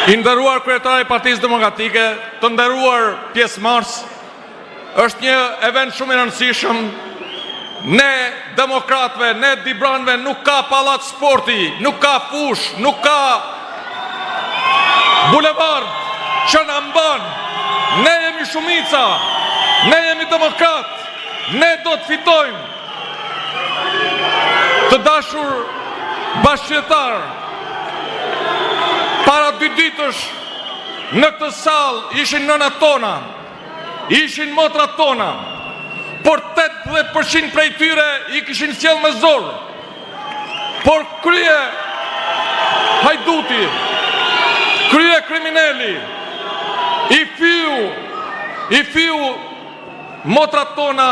I nderuar kryetari i Partisë Demokratike, të nderuar pjesëmarrës, është një event shumë i rëndësishëm. Ne demokratëve, ne dibranëve nuk ka pallat sporti, nuk ka fush, nuk ka bulevard që na mban. Ne jemi shumica, ne jemi demokrat, ne do të fitojmë. Të dashur bashkëqytetar, para 2 ditësh në këtë sallë ishin nënat tona, ishin motrat tona, por 80% prej tyre i kishin sjell me zor. Por krye hajduti, krye kriminali, i fiu motrat tona,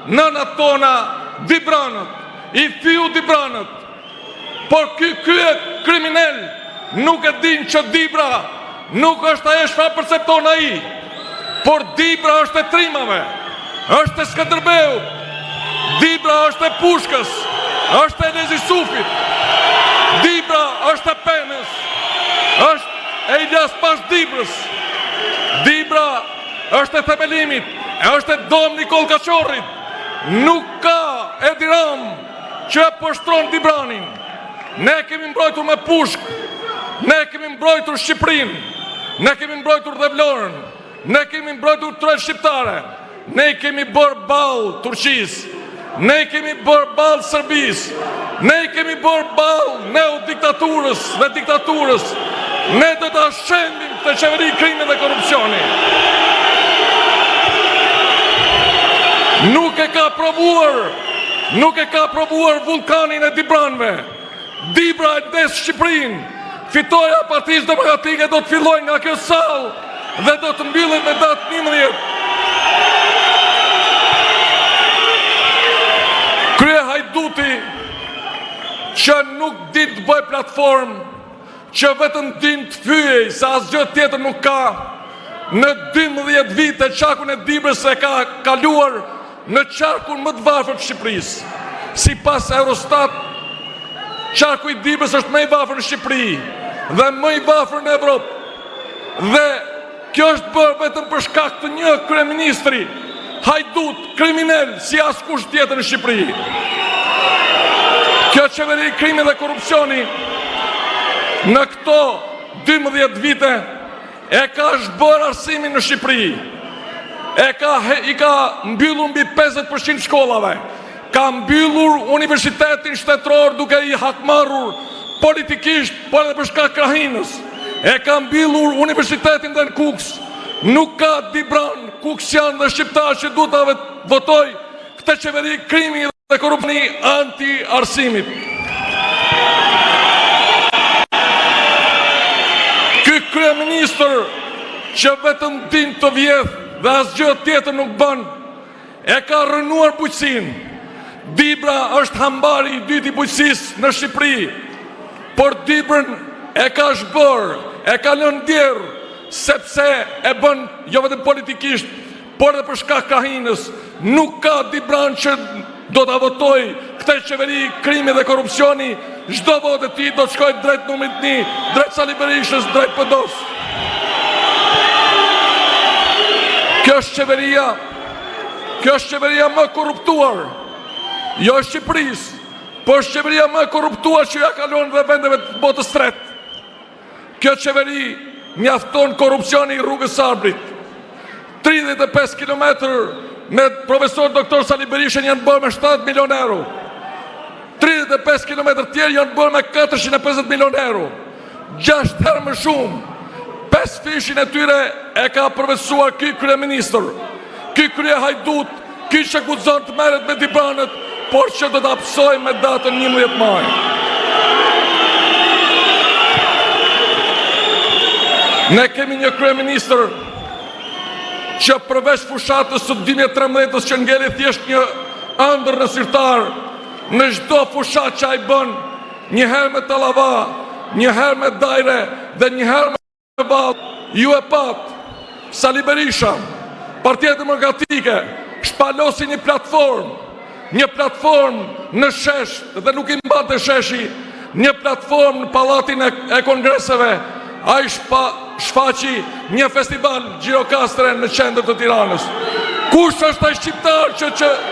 nënat tona, dibranët, i fiu dibranët. Por krye kriminal nuk e din që Dibra nuk është ajo çfarë percepton ai, por Dibra është e trimave, është e Skënderbeut, Dibra është e Pushkës, është e Lezi Sufit, Dibra është e Penës, është e Ilyas Pash Dibrës, Dibra është e Themelimit, është e Dom Nikol Kaçorrit. Nuk ka Edi Ram që e poshtron Dibranin. Ne kemi mbrojtur me Pushkë, ne kemi mbrojtur Shqipërinë, ne kemi mbrojtur dhe Vlorën, ne kemi mbrojtur tërë shqiptare, ne kemi bërë ballë Turqisë, ne kemi bërë ballë Serbisë, ne kemi bërë ballë neodiktaturës dhe diktaturës. Ne do ta shembim këtë qeveri krimi dhe korrupsioni. Nuk e ka provuar vulkanin e Dibranëve. Dibra e des Shqipërinë. Fitoja e Partisë Demokratike do të fillojë nga kjo sallë dhe do të mbyllet me datë 11. Krye hajduti që nuk din të bëj platformë, që vetëm din të fyej, sa asgjë tjetër nuk ka, në 12 vite qarkun e Dibrës e ka kaluar në qarkun më të varfër të Shqipërisë. Sipas Eurostat, qarku i Dibrës është më i varfër në Shqipëri dhe më i varfër në Evropë. Dhe kjo është bërë vetëm për shkak të një kryeministri hajdut, kriminal, si askush tjetër në Shqipëri. Kjo qeveri krimi dhe korrupsioni në këto 12 vite e ka zhbërë arsimin në Shqipëri. I ka mbyllur mbi 50% shkollave. Ka mbyllur universitetin shtetëror duke i hakmarrur politikisht, por edhe për shkak krahinës. E ka mbyllur universitetin dhe në Kuks. Nuk ka Dibran, Kuksian dhe shqiptar që duhet ta votoj këtë qeveri krimi dhe korrupsioni anti-arsimit. Ky kryeministër që vetëm din të vjedh dhe asgjë tjetër nuk bën, e ka rënuar bujqësinë. Dibra është hambari i dytë i bujqësisë në Shqipëri, por Dibrën e ka zhbërë, e ka lënë ndjerë, sepse e bën jo vetëm politikisht, por edhe për shkak krahinës. Nuk ka Dibran që do ta votoj këtë qeveri krimi dhe korrupsioni. Çdo votë e tij do të shkojë drejt numrit 1, drejt Sali Berishës, drejt PD-s. Kjo është qeveria më korruptuar, jo e Shqipërisë, por është qeveria më korruptuar që ja kalon dhe vendeve të botës tretë. Kjo qeveri mjafton korrupsioni i rrugës Arbrit. 35 kilometër me profesor doktor Sali Berishën janë bërë me 7 milion euro. 35 kilometër tjerë janë bërë me 450 milion euro. 6 herë më shumë. 5 fishin e tyre e ka përveçuar ky kryeministër. Ky krye hajdut, ky që guxon të merret me Dibranët, por që do të hapsoj me datën 11 maj. Ne kemi një kryeministër që përveç fushatës së 2013 që ngeli thjesht një ëndër në sirtar, në çdo fushat që ai bën, një herë me Tallava, një herë me Dajre dhe një herë me Ballë, ju e pat, Sali Berisha, Partia Demokratike, shpalosi një platformë në shesh dhe nuk i mbante sheshi, një platformë në Pallatin e Kongreseve. ai shfaqi një festival Gjirokastre në qendër të Tiranës. Kush është ai shqiptar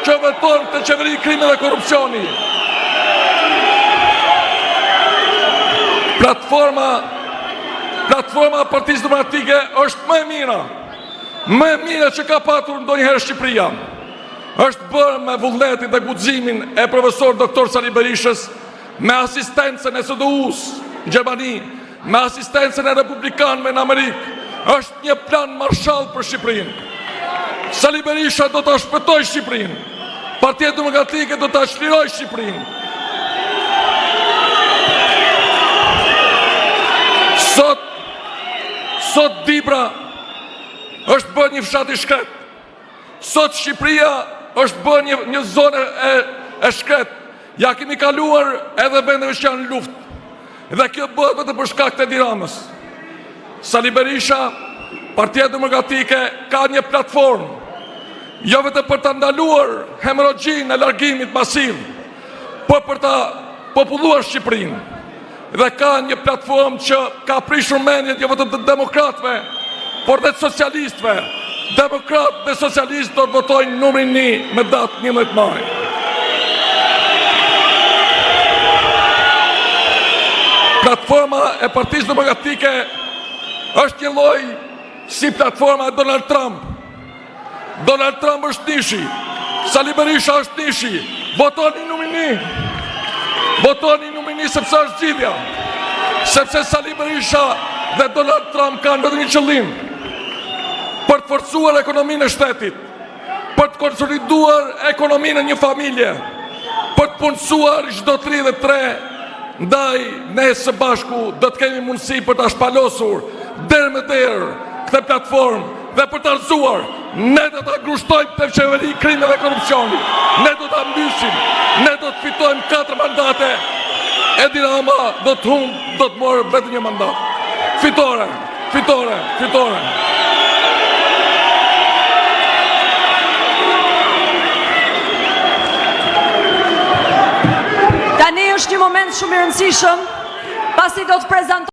që veton të qeveri krimi dhe korrupsioni? Platforma e Partisë Demokratike është më e mira që ka patur ndonjëherë Shqipëria. Është bërë me vullnetin dhe guximin e profesor doktor Sali Berishës, me asistencën e SDU-s në Gjermani, me asistencën e republikanëve në Amerikë. Është një plan Marshall për Shqipërinë. Sali Berisha do të shpëtojë Shqipërinë. Partia Demokratike do të çlirojë Shqipërinë. Sot Dibra është bërë një fshat i shkret. Sot Shqipëria është bërë një zonë e shkret. Ja kemi kaluar edhe vendeve që janë në luftë. Dhe kjo bëhet vetëm për shkak të Edi Ramës. Sali Berisha, Partia Demokratike ka një platformë, jo vetëm për të ndaluar hemorragjinë e largimit masiv, por për të populluar Shqipërinë. Dhe ka një platformë që ka prishur mendjet jo vetëm të demokratëve, por dhe të socialistëve. Demokratë dhe socialistë do të votojnë numrin 1 me datë 11 maj. Platforma e Partisë Demokratike është një lloj si platforma e Donald Trump. Donald Trump është nishi, Sali Berisha është nishi. Votoni numrin 1. Votoni numrin 1 sepse është zgjidhja. Sepse Sali Berisha dhe Donald Trump kanë vetëm një qëllim: për të forcuar ekonominë e shtetit, për të konsoliduar ekonominë e një familje, për të punësuar çdo 33. Ndaj ne së bashku do të kemi mundësi për ta shpalosur derë me derë këtë platformë dhe për ta rrëzuar. Ne do ta grushtojmë të qeveri krimi dhe korrupsioni. Ne do ta mbysim. Ne do të fitojmë 4 mandate. Edi Rama do të morë vetëm një mandat. Fitore. Tani është një moment shumë i rëndësishëm, pasi do të prezantoj